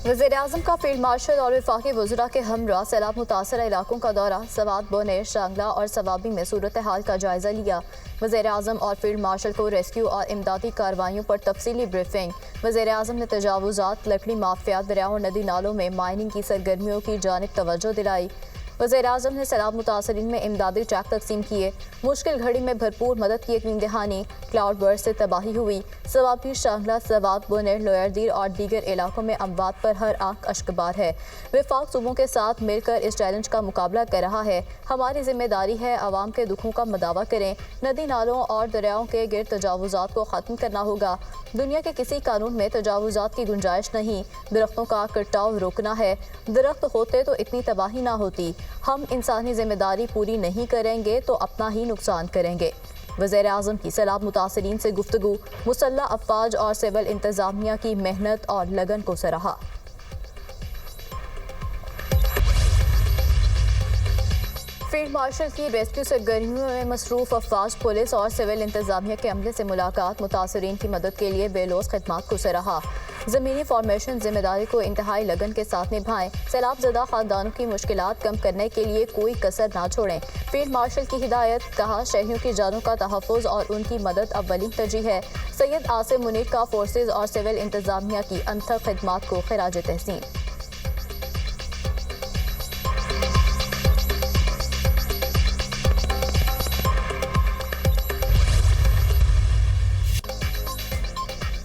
वज़ीर-ए-आज़म का field marshal और वफाकी वज़रा के हमरा सैलाब मुतासरा इलाकों का दौरा, सवात, बोनेर, शांगला और सवाबी में सूरत हाल का जायज़ा लिया। वज़ीर-ए-आज़म और फील्ड मार्शल को रेस्क्यू और इमदादी कार्रवाइयों पर तफसीली ब्रीफिंग। वज़ीर-ए-आज़म ने तजावुज़ात, लकड़ी माफियात, दरियाओं और नदी नालों में माइनिंग की सरगर्मियों की जानिब तवज्जो दिलाई। वज़ीर-ए-आज़म ने सैलाब मुतासरीन में इमदादी ट्रैक तकसीम किए। मुश्किल घड़ी में भरपूर मदद की यकीन दहानी। क्लाउड बर्स्ट से तबाही हुई। सवाबी, शांगला, सवात, बोनेर, लोयरदीर और दीगर इलाकों में अमवात पर हर आंख अश्कबार है। वफाक सूबों के साथ मिलकर इस चैलेंज का मुकाबला कर रहा है। हमारी जिम्मेदारी है आवाम के दुखों का मदावा करें। नदी नालों और दरियाओं के गिर्द तजावुज़ात को ख़त्म करना होगा। दुनिया के किसी कानून में तजावुज़ात की गुंजाइश नहीं। दरख्तों का कटाव रोकना है। दरख्त होते तो इतनी तबाही ना होती। हम इंसानी जिम्मेदारी पूरी नहीं करेंगे तो अपना ही नुकसान करेंगे। वज़ीर-ए-आज़म की सैलाब मुतासरीन से गुफ्तगू, मुसल्लह अफ़वाज और सिविल इंतज़ामिया की मेहनत और लगन को सराहा। फील्ड मार्शल की रेस्क्यू सरगर्मियों में मसरूफ़ अफवाज, पुलिस और सिविल इंतज़ामिया के अमले से मुलाकात, मुतासरीन की मदद के लिए बेलोस खिदमात को सराहा। ज़मीनी फॉर्मेशन जिम्मेदारी को इंतहाई लगन के साथ निभाएं। सैलाब ज़दा ख़ानदानों की मुश्किलात कम करने के लिए कोई कसर ना छोड़ें। फील्ड मार्शल की हिदायत, कहा शहरियों की जानों का तहफ़्फ़ुज़ और उनकी मदद अव्वलीन तरजीह है। सैयद आसिम मुनीर का फोर्सेज और सिविल इंतज़ामिया की अनथक खिदमात को खिराज तहसीन।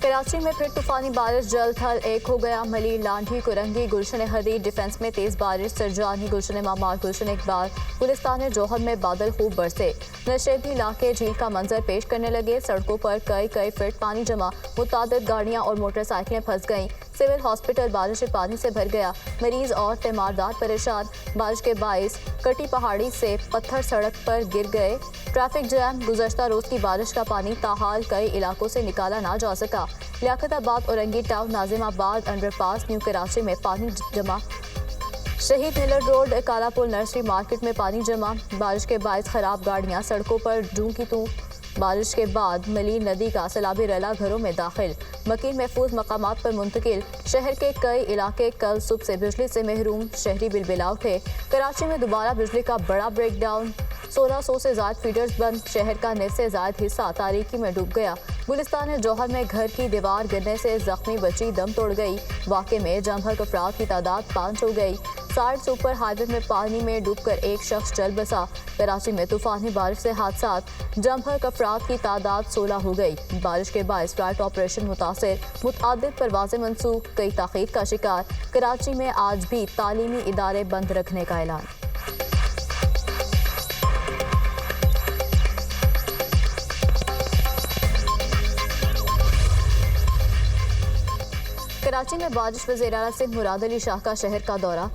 कराची में फिर तूफानी बारिश, जल थल एक हो गया। मलीर, लांढी, कुरंगी, गुलशन हदीद डिफेंस में तेज बारिश, सरजानी, गुलशन मामार, गुलशन इकबाल, गुलिस्तान जौहर में बादल खूब बरसे। नशेबी इलाके झील का मंजर पेश करने लगे। सड़कों पर कई फीट पानी जमा, मुतादिद गाड़ियां और मोटरसाइकिलें फंस गईं। सिविल हॉस्पिटल बारिश से पानी से भर गया। मरीज और तीमारदार परेशान। बारिश के बाइस कटी पहाड़ी से पत्थर सड़क पर गिर गए। ट्रैफिक जैम, गुज़श्ता रोज़ की बारिश का पानी ताहाल कई इलाकों से निकाला ना जा सका। Liaquatabad, Orangi town, Nazimabad underpass, new Karachi में पानी जमा। शहीद Miller road, Kalapul, nursery market में पानी जमा। बारिश के बाइस खराब गाड़ियां सड़कों पर जूं की तूं। बारिश के बाद मलीर नदी का सैलाबी रला घरों में दाखिल। मकीन महफूज मकामात पर मुंतकिल। शहर के कई इलाके कल सुबह से बिजली से महरूम, शहरी बिलबिला उठे। कराची में दोबारा बिजली का बड़ा ब्रेक डाउन। 1600 से ज़ायद फीडर्स बंद। शहर का निस से ज़ायद हिस्सा तारीकी में डूब गया। गुलिस्तान जौहर में घर की दीवार गिरने से जख्मी बच्ची दम तोड़ गई। वाक़े में जमभर अफराद की तादाद 5 हो गई। साइड सुपर हाईवे में पानी में डूबकर एक शख्स चल बसा। कराची में तूफानी बारिश से हादसात, जमभर अफराद की तादाद 16 हो गई। बारिश के बायस फ्लाइट ऑपरेशन मुतासिर, मुतअद्दिद परवाज़ें मनसूख, कई ताख़ीर का शिकार। कराची में आज भी तालीमी इदारे बंद रखने का ऐलान। कराची में बारिश, वज़ीर-ए-आला सिंध मुराद अली शाह का शहर का दौरा।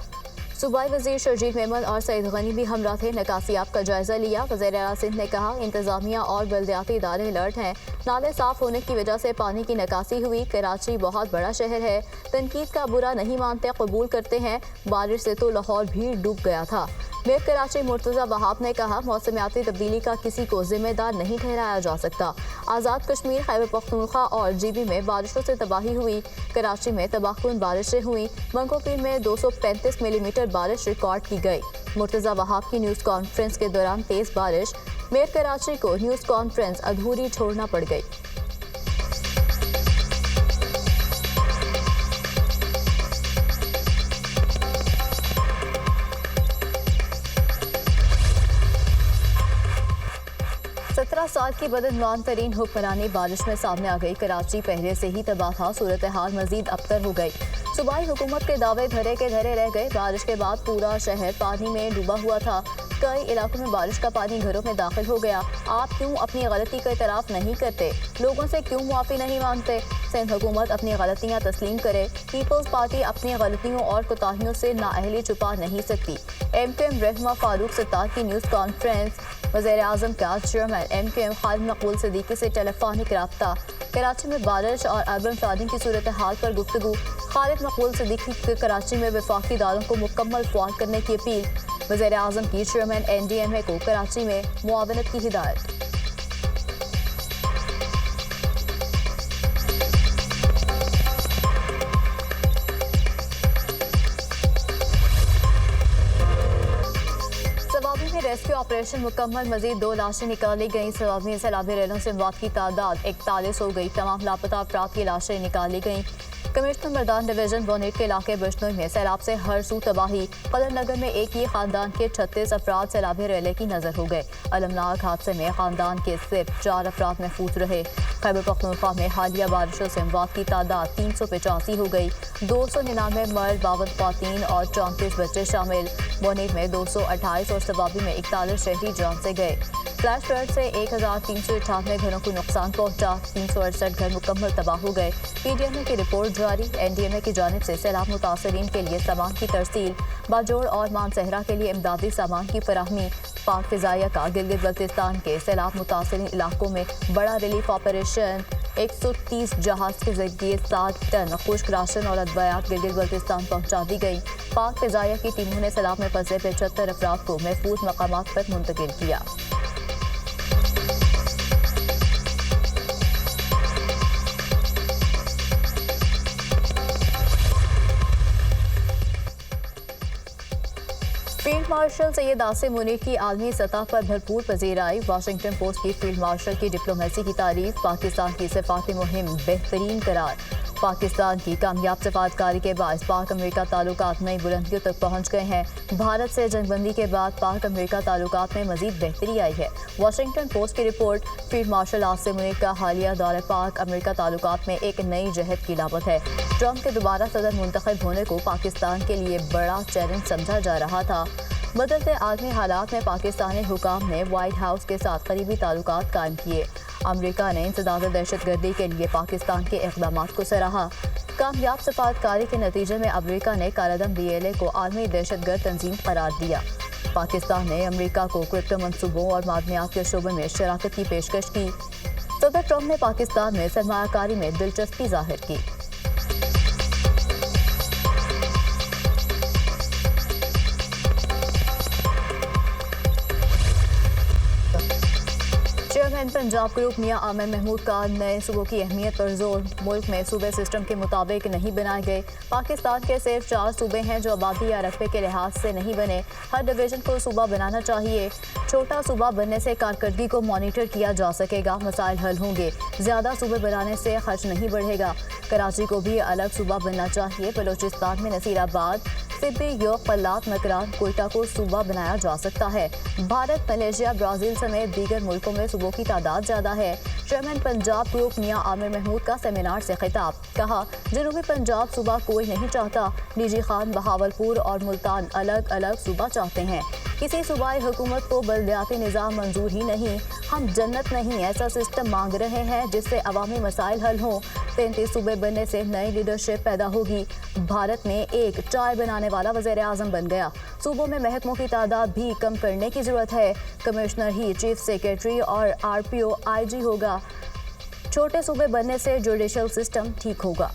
सूबाई वज़ीर शर्जील मेमन और सईद गनी भी हमरा थे। नकासियाब का जायजा लिया। वज़ीर-ए-आला सिंध ने कहा इंतज़ामिया और बल्दियाती इदारे अलर्ट हैं। नाले साफ होने की वजह से पानी की निकासी हुई। कराची बहुत बड़ा शहर है। तनकीद का बुरा नहीं मानते, कबूल करते हैं। बारिश से तो लाहौर भी डूब गया था। मेयर कराची मुर्तज़ा वहाब ने कहा मौसमियाती तब्दीली का किसी को जिम्मेदार नहीं ठहराया जा सकता। आज़ाद कश्मीर, खैबर पख्तूनख्वा और जीबी में बारिशों से तबाही हुई। कराची में तबाहकुन बारिशें हुई। मंगोपीर में 235 मिलीमीटर बारिश रिकॉर्ड की गई। मुर्तज़ा वहाब की न्यूज़ कॉन्फ्रेंस के दौरान तेज़ बारिश। मेयर कराची को न्यूज़ कॉन्फ्रेंस अधूरी छोड़ना पड़ गई। साल की बदनवान तरीन हुक्मरानी बारिश में सामने आ गई। कराची पहले से ही तबाह था, सूरत हाल मजीद अबतर हो गई। सूबाई हुकूमत के दावे धरे के धरे रह गए। बारिश के बाद पूरा शहर पानी में डूबा हुआ था। कई इलाकों में बारिश का पानी घरों में दाखिल हो गया। आप क्यों अपनी गलती का इतराफ़ नहीं करते? लोगों से क्यों मुआफ़ी नहीं मांगते? सिंध हुकूमत अपनी गलतियाँ तस्लीम करे। पीपल्स पार्टी अपनी गलतियों और कोताहियों से नाअहली छुपा नहीं सकती। MKM रहनुमा फारूक सत्तार की न्यूज़ कॉन्फ्रेंस। वज़ीर-ए-आज़म का चेयरमैन MKM खालिद मकबूल सिद्दीकी से टेलीफोनिक रब्ता। कराची में बारिश और अर्बन फ्लडिंग की सूरत हाल पर गुफ्तगू। खालिद मकबूल सिद्दीकी की कराची में वफाकी इदारों को मुकम्मल फ़ौन करने की अपील। वज़ीर-ए-आज़म की चेयरमैन NDMA को कराची में मुआवनत की हिदायत। ऑपरेशन मुकम्मल, मजीद 2 लाशें निकाली गई। सैलाबी रेलों से मौत की तादाद 41 हो गई। तमाम लापता अफराद की लाशें निकाली गई। कमिश्नर मर्दान डिवीजन बोनेट के इलाके बशनोई में सैलाब से हर सू तबाही। कदर नगर में एक ही खानदान के 36 अफराद सैलाबी रेले की नजर हो गए। अलमनाक हादसे में खानदान के सिर्फ 4 अफराद महफूज रहे। खैबर पख्तूनख्वा में हालिया बारिशों से अमवात की तादाद 385 हो गई। 299 मर्द, 52 ख्वातीन और 34 बच्चे शामिल। बोनेट में 228 और सबाबी में 41 शहरी जान से गए। फ्लैश फ्लड से 1398 घरों को नुकसान पहुंचा। 368 घर मुकम्मल तबाह हो गए। पीडीएमए की रिपोर्ट जारी। एनडीएमए की जानिब से सैलाब मुतासरीन के लिए सामान की तरसील। बाजोड़ और मानसहरा के लिए इमदादी सामान की फराहमी। पाक फिजाइया का गिलगित बल्तिस्तान के सैलाब मुतासरीन इलाकों में बड़ा रिलीफ ऑपरेशन। 130 जहाज के जरिए 7 टन खुश्क राशन और अद्वियात गिलगित बल्तिस्तान पहुंचा दी गई। पाक फिजाइया की टीमों ने सैलाब में फंसे 75 अफराद को महफूज मकामात पर मुंतकिल किया। फील्ड मार्शल सैयद आसिम मुनीर की आलमी सतह पर भरपूर पजीराई। वाशिंगटन पोस्ट की फील्ड मार्शल की डिप्लोमेसी की तारीफ। पाकिस्तान की सिफाती मुहिम बेहतरीन करार। पाकिस्तान की कामयाब सिफातकारी के बाद पाक अमेरिका ताल्लुकात नई बुलंदियों तक पहुंच गए हैं। भारत से जंगबंदी के बाद पाक अमेरिका ताल्लुकात में मजीद बेहतरी आई है। वाशिंगटन पोस्ट की report. Field marshal Asim Munir का हालिया दौरा पाक अमेरिका ताल्लुकात में एक नई जहद की लामत है। ट्रंप के दोबारा सदर मुंतखब होने को पाकिस्तान के लिए बड़ा चैलेंज समझा जा रहा था। बदलते आलमी हालात में पाकिस्तानी हुकाम ने व्हाइट हाउस के साथ करीबी ताल्लुकात कायम किए। अमेरिका ने इंसदाद दहशतगर्दी के लिए पाकिस्तान के इक़दामात को सराहा। कामयाब सफारतकारी के नतीजे में अमेरिका ने कालादम BLA को आलमी दहशतगर्द तंजीम करार दिया। पाकिस्तान ने अमेरिका को क्रिप्टो मंसूबों और मादनियात के शोबे में शराकत की पेशकश की। सदर ट्रंप ने पाकिस्तान में सरमायाकारी में दिलचस्पी जाहिर की। चेयरमैन पंजाब ग्रुप मियां आमिर महमूद का नए सूबों की अहमियत पर जोर। मुल्क में सूबे सिस्टम के मुताबिक नहीं बनाए गए। पाकिस्तान के सिर्फ 4 सूबे हैं जो आबादी या रकबे के लिहाज से नहीं बने। हर डिवीजन को सूबा बनाना चाहिए। छोटा सूबा बनने से कारकर्दगी को मॉनिटर किया जा सकेगा, मसाइल हल होंगे। ज़्यादा सूबे बनाने से खर्च नहीं बढ़ेगा। कराची को भी अलग सूबा बनना चाहिए। बलूचिस्तान में नसीराबाद, सिब्बी, योक, पल्लात, मकरान, कोयटा को सूबा बनाया जा सकता है। भारत, मलेशिया, ब्राज़ील समेत दीगर मुल्कों में सूबों की तादाद ज़्यादा है। चेयरमैन पंजाब ग्रुप मियां आमिर महमूद का सेमिनार से खिताब। कहा, जनूबी पंजाब सूबा कोई नहीं चाहता। डीजी खान बहावलपुर और मुल्तान अलग अलग सूबा चाहते हैं। किसी सूबाई हुकूमत को बलदियाती निज़ाम मंजूर ही नहीं। हम जन्नत नहीं ऐसा सिस्टम मांग रहे हैं जिससे अवामी मसाइल हल हों। 33 सूबे बनने से नई लीडरशिप पैदा होगी। भारत में एक चाय बनाने वाला वज़ीर आज़म बन गया। सूबों में महकमों की तादाद भी कम करने की ज़रूरत है। कमिश्नर ही चीफ सेक्रेटरी और RPO IG होगा। छोटे सूबे बनने से जुडिशल सिस्टम ठीक होगा।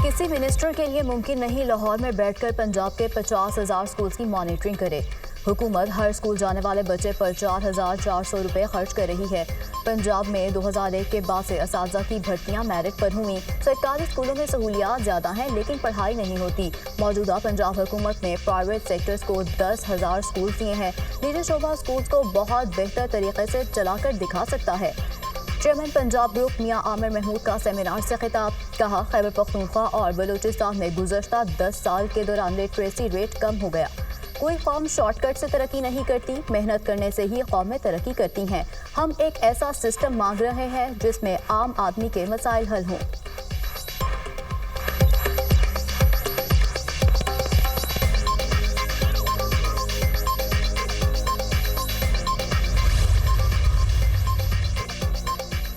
किसी मिनिस्टर के लिए मुमकिन नहीं लाहौर में बैठकर पंजाब के 50,000 स्कूल्स की मॉनिटरिंग करे। हुकूमत हर स्कूल जाने वाले बच्चे पर 4,400 रुपये खर्च कर रही है। पंजाब में 2001 के बाद से असातिज़ा की भर्तियां मेरिट पर हुई। सरकारी स्कूलों में सहूलियात ज़्यादा हैं लेकिन पढ़ाई नहीं होती। मौजूदा पंजाब हुकूमत ने प्राइवेट सेक्टर्स को 10,000 स्कूल दिए हैं। निजी शोबा स्कूल्स को बहुत बेहतर तरीके से चलाकर दिखा सकता है। चेयरमैन पंजाब ग्रुप मियां आमिर महमूद का सेमिनार से खिताब। कहा, खैबर पख्तूनख्वा और बलूचिस्तान में गुज़श्ता 10 साल के दौरान लिटरेसी रेट कम हो गया। कोई कौम शॉर्टकट से तरक्की नहीं करती, मेहनत करने से ही कौमें तरक्की करती हैं। हम एक ऐसा सिस्टम मांग रहे हैं जिसमें आम आदमी के मसाइल हल हों।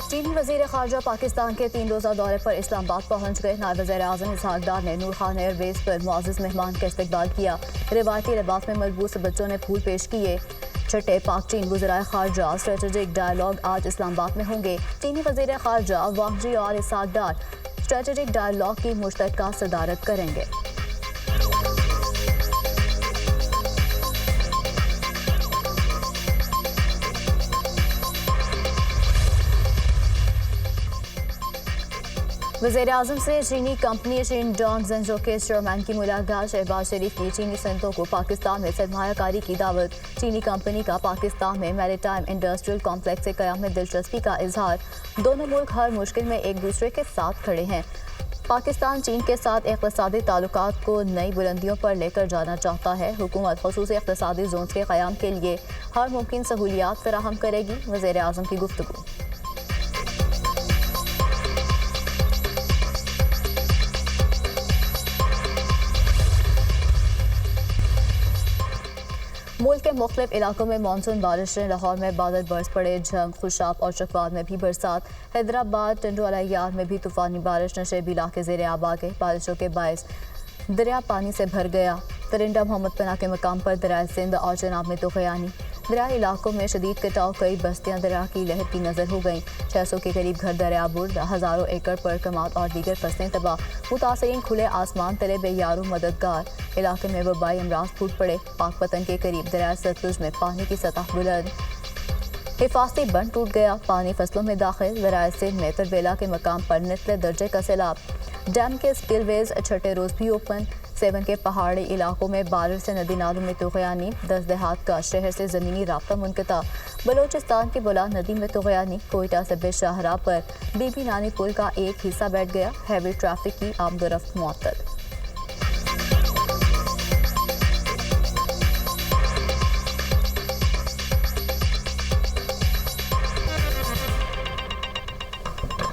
चीनी वज़ीर ख़ारजा पाकिस्तान के 3 रोज़ा दौरे पर इस्लामाबाद पहुंच गए। नायब वज़ीर-ए-आज़म इसहाक डार ने नूर खान एयरबेस पर मुअज़्ज़ज़ मेहमान का इस्तकबाल किया। रिवायती लिबास में मलबूस बच्चों ने फूल पेश किए। छठे पाक चीन वज़राए ख़ारजा स्ट्रेटेजिक डायलॉग आज इस्लामाबाद में होंगे। चीनी वज़ीर ख़ारजा वांग जी और इसहाक डार स्ट्रेटेजिक डायलॉग की मुश्तरका सदारत करेंगे। वज़ीर आज़म से चीनी कंपनी शिनडोंग ज़ेंजो के चेयरमैन की मुलाकात। शहबाज शरीफ की चीनी सनतों को पाकिस्तान में सरमायाकारी की दावत। चीनी कंपनी का पाकिस्तान में मैरीटाइम इंडस्ट्रियल कॉम्प्लेक्स से क़याम में दिलचस्पी का इजहार। दोनों मुल्क हर मुश्किल में एक दूसरे के साथ खड़े हैं। पाकिस्तान चीन के साथ इक़्तिसादी ताल्लुकात को नई बुलंदियों पर लेकर जाना चाहता है। हुकूमत ख़ुसूसी इक़्तिसादी ज़ोन्स के क़याम के लिए हर मुमकिन सहूलियात फराहम करेगी। वज़ीर आज़म की गुफ्तगू। मुल्क के मुख्तलिफ इलाकों में मानसून बारिशें। लाहौर में बादल बरस पड़े। झंग, खुशाब और चकवात में भी बरसात। हैदराबाद, टंडोलायार में भी तूफानी बारिश। नशेबी इलाके ज़ेर आब आ गए। बारिशों के बायस दरिया पानी से भर गया। तरिंडा मोहम्मद पनाह के मकाम पर दरिया सिंध और चनाब में तूफ़ानी। दरियाई इलाकों में शदीद कटाव। कई बस्तियां दरिया की लहर की नज़र हो गईं। 600 के करीब घर दरियाबुर। हज़ारों एकड़ पर कमात और दीगर फसलें तबाह। मुतासरीन खुले आसमान तले बेयारो मददगार। इलाके में वबाई अमराज फूट पड़े। पाक पतन के करीब दरिया सतलुज में पानी की सतह बुलंद। हिफाजती बंद टूट गया। पानी फसलों में दाखिल। दरिया सिंध में तरबेला के मकाम पर निचले दर्जे का सैलाब। डैम के स्पिलवेज छठे रोज़ भी ओपन। सेवन के पहाड़ी इलाकों में बारिश से नदी नालों में तूफ़ानी। 10 देहात का शहर से ज़मीनी राब्ता मुनक़ता। बलोचिस्तान की बुलंद नदी में तूफ़ानी। कोयटा से शाहराह पर बीबी नानी पुल का एक हिस्सा बैठ गया। हैवी ट्रैफिक की आमदोरफ्त मुअत्तल।